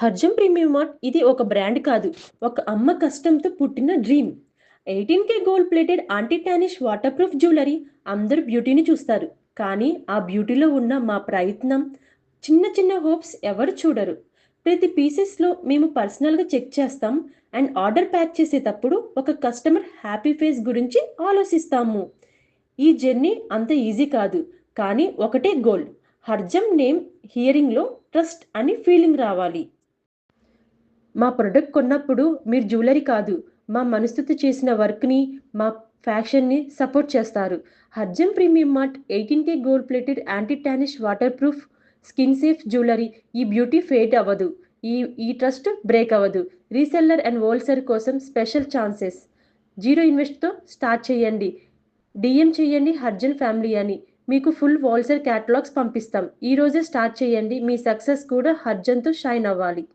హర్జం premium mart ఇది ఒక brand కాదు, ఒక అమ్మ కష్టంతో పుట్టిన dream. 18K gold plated anti tarnish water proof jewellery. అందరూ బ్యూటీని చూస్తారు, కానీ ఆ బ్యూటీలో ఉన్న మా ప్రయత్నం, చిన్న చిన్న హోప్స్ ఎవరు చూడరు. ప్రతి పీసెస్లో మేము పర్సనల్గా చెక్ చేస్తాం అండ్ ఆర్డర్ ప్యాక్ చేసేటప్పుడు ఒక కస్టమర్ హ్యాపీ ఫేస్ గురించి ఆలోచిస్తాము. ఈ జర్నీ అంత ఈజీ కాదు, కానీ ఒకటే గోల్: హర్జం నేమ్ హియరింగ్లో ట్రస్ట్ అని ఫీలింగ్ రావాలి. మా ప్రొడక్ట్ కొన్నప్పుడు మీరు జ్యువెలరీ కాదు, మా మనసుతో చేసిన వర్క్ని, మా ఫ్యాషన్ని సపోర్ట్ చేస్తారు. Harjam premium mart 18K gold plated anti tarnish water proof skin safe jewellery. ఈ బ్యూటీ ఫేడ్ అవ్వదు, ఈ ఈ ట్రస్ట్ బ్రేక్ అవ్వదు. రీసెల్లర్ అండ్ హోల్సేలర్ కోసం స్పెషల్ ఛాన్సెస్. జీరో ఇన్వెస్ట్తో స్టార్ట్ చేయండి. డిఎం చేయండి హర్జన్ ఫ్యామిలీ అని, మీకు ఫుల్ హోల్సేల్ క్యాటలాగ్స్ పంపిస్తాం. ఈ రోజే స్టార్ట్ చేయండి, మీ సక్సెస్ కూడా హర్జన్తో షైన్ అవ్వాలి.